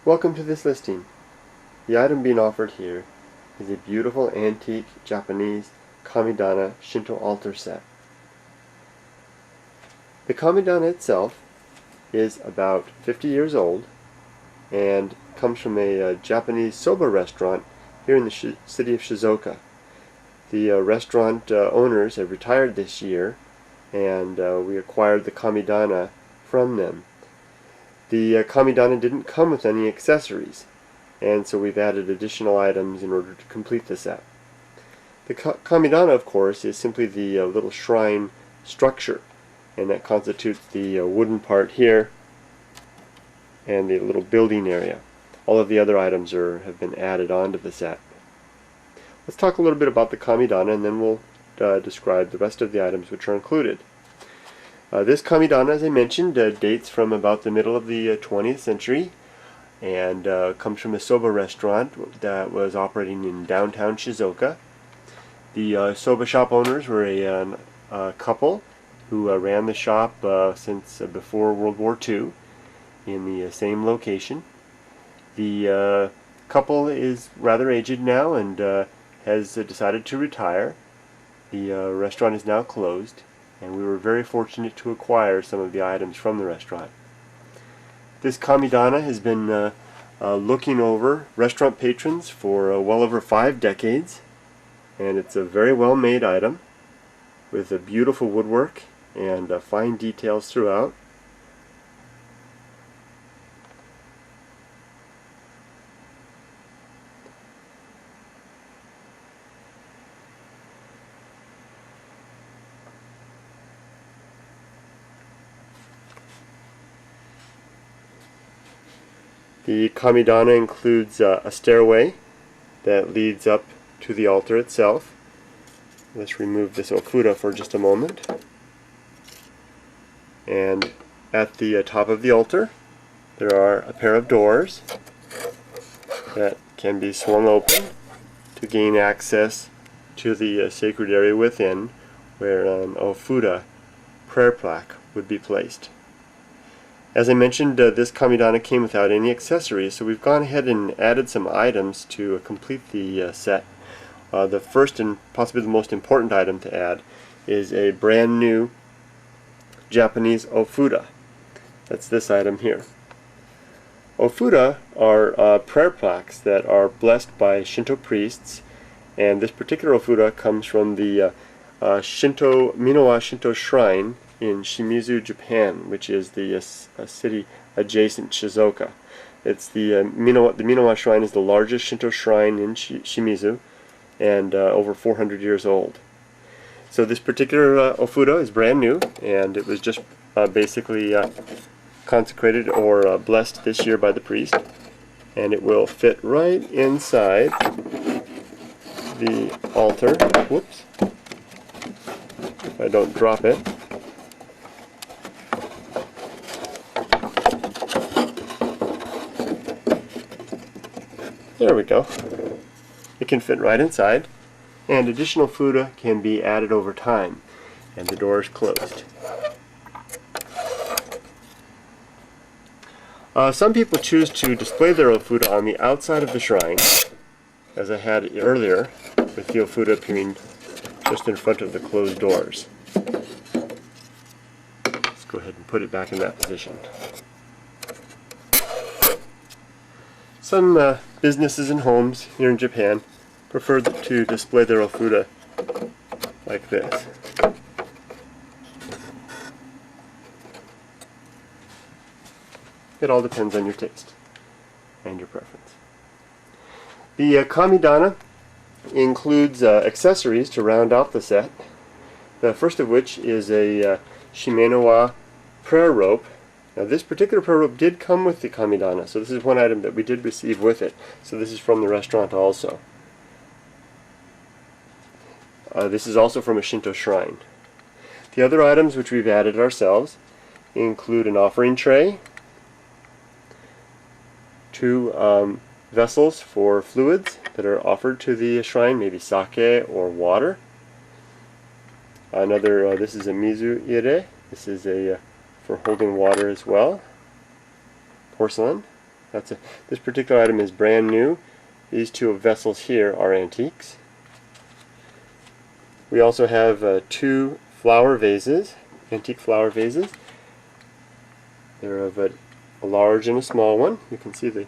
Welcome to this listing. The item being offered here is a beautiful antique Japanese Kamidana Shinto altar set. The Kamidana itself is about 50 years old and comes from a Japanese soba restaurant here in the city of Shizuoka. The restaurant owners have retired this year, and we acquired the Kamidana from them. The Kamidana didn't come with any accessories, and so we've added additional items in order to complete the set. The Kamidana, of course, is simply the little shrine structure, and that constitutes the wooden part here and the little building area. All of the other items have been added onto the set. Let's talk a little bit about the Kamidana, and then we'll describe the rest of the items which are included. This Kamidana, as I mentioned, dates from about the middle of the 20th century and comes from a soba restaurant that was operating in downtown Shizuoka. The soba shop owners were a couple who ran the shop since before World War II in the same location. The couple is rather aged now and has decided to retire. The restaurant is now closed, and we were very fortunate to acquire some of the items from the restaurant. This Kamidana has been looking over restaurant patrons for well over 5 decades, and it's a very well made item with a beautiful woodwork and fine details throughout. The Kamidana includes a stairway that leads up to the altar itself. Let's remove this ofuda for just a moment. And at the top of the altar there are a pair of doors that can be swung open to gain access to the sacred area within, where an ofuda prayer plaque would be placed. As I mentioned, this Kamidana came without any accessories, so we've gone ahead and added some items to complete the set. The first and possibly the most important item to add is a brand new Japanese ofuda. That's this item here. Ofuda are prayer plaques that are blessed by Shinto priests, and this particular ofuda comes from the Minowa Shinto shrine in Shimizu, Japan, which is the city adjacent Shizuoka. It's the Minowa shrine is the largest Shinto shrine in Shimizu, and over 400 years old. So this particular ofuda is brand new, and it was just basically consecrated or blessed this year by the priest, and it will fit right inside the altar. Whoops! If I don't drop it. There we go. It can fit right inside, and additional ofuda can be added over time, and the door is closed. Some people choose to display their ofuda on the outside of the shrine, as I had earlier, with the ofuda appearing just in front of the closed doors. Let's go ahead and put it back in that position. Some businesses and homes here in Japan prefer to display their ofuda like this. It all depends on your taste and your preference. The Kamidana includes accessories to round out the set. The first of which is a Shimenowa prayer rope. Now this particular prayer rope did come with the Kamidana, so this is one item that we did receive with it. So this is from the restaurant also. This is also from a Shinto shrine. The other items which we've added ourselves include an offering tray, 2 vessels for fluids that are offered to the shrine, maybe sake or water. Another, this is a mizu ire. This is a for holding water as well. Porcelain. This particular item is brand new. These two vessels here are antiques. We also have two flower vases, antique flower vases. They're of a large and a small one. You can see the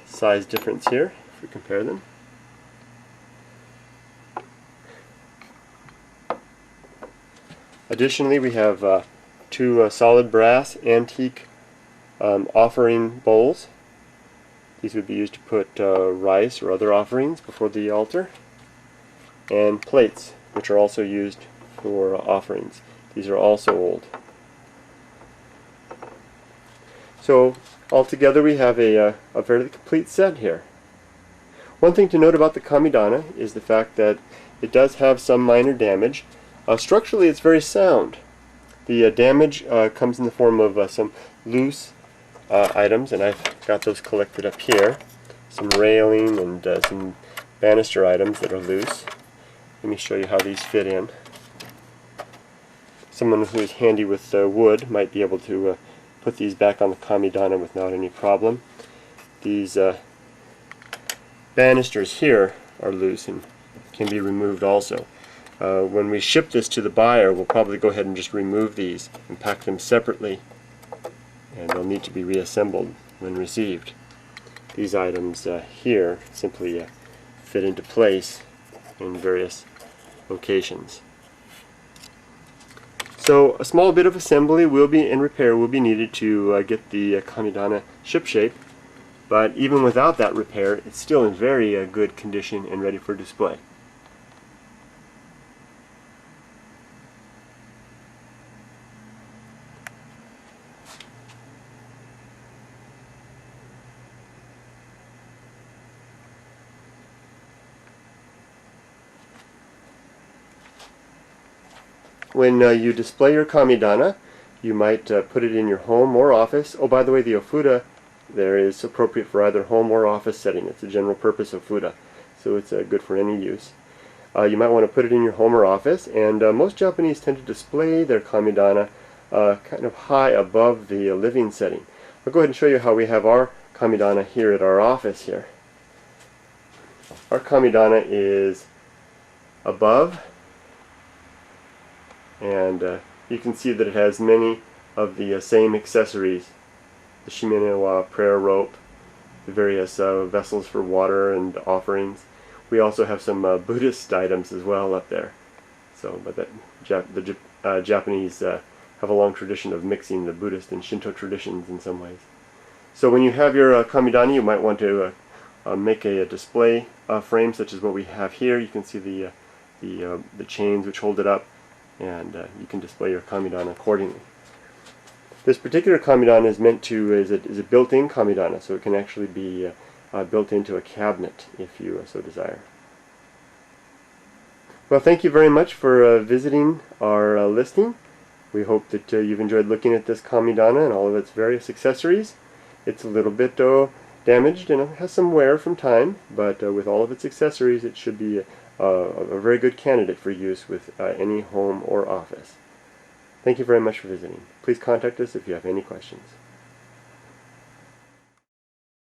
size difference here if we compare them. Additionally, we have two solid brass antique offering bowls. These would be used to put rice or other offerings before the altar. And plates, which are also used for offerings. These are also old. So altogether we have a fairly complete set here. One thing to note about the Kamidana is the fact that it does have some minor damage. Structurally it's very sound. The damage comes in the form of some loose items, and I've got those collected up here. Some railing and some banister items that are loose. Let me show you how these fit in. Someone who is handy with wood might be able to put these back on the Kamidana without any problem. These banisters here are loose and can be removed also. When we ship this to the buyer, we'll probably go ahead and just remove these and pack them separately, and they'll need to be reassembled when received. These items here simply fit into place in various locations. So a small bit of assembly and repair will be needed to get the Kamidana shipshape, but even without that repair, it's still in very good condition and ready for display. When you display your Kamidana, you might put it in your home or office. Oh, by the way, the ofuda there is appropriate for either home or office setting. It's a general purpose ofuda, so it's good for any use. You might want to put it in your home or office, and most Japanese tend to display their Kamidana kind of high above the living setting. I'll go ahead and show you how we have our Kamidana here at our office here. Our Kamidana is above, and you can see that it has many of the same accessories. The shimene prayer rope, the various vessels for water and offerings. We also have some Buddhist items as well up there. So, but the Japanese have a long tradition of mixing the Buddhist and Shinto traditions in some ways. So when you have your Kamidana, you might want to make a display frame such as what we have here. You can see the chains which hold it up, and you can display your Kamidana accordingly. This particular Kamidana is meant to is a built-in Kamidana, so it can actually be built into a cabinet if you so desire. Well, thank you very much for visiting our listing. We hope that you've enjoyed looking at this Kamidana and all of its various accessories. It's a little bit damaged and it has some wear from time, but with all of its accessories it should be a very good candidate for use with any home or office. Thank you very much for visiting. Please contact us if you have any questions.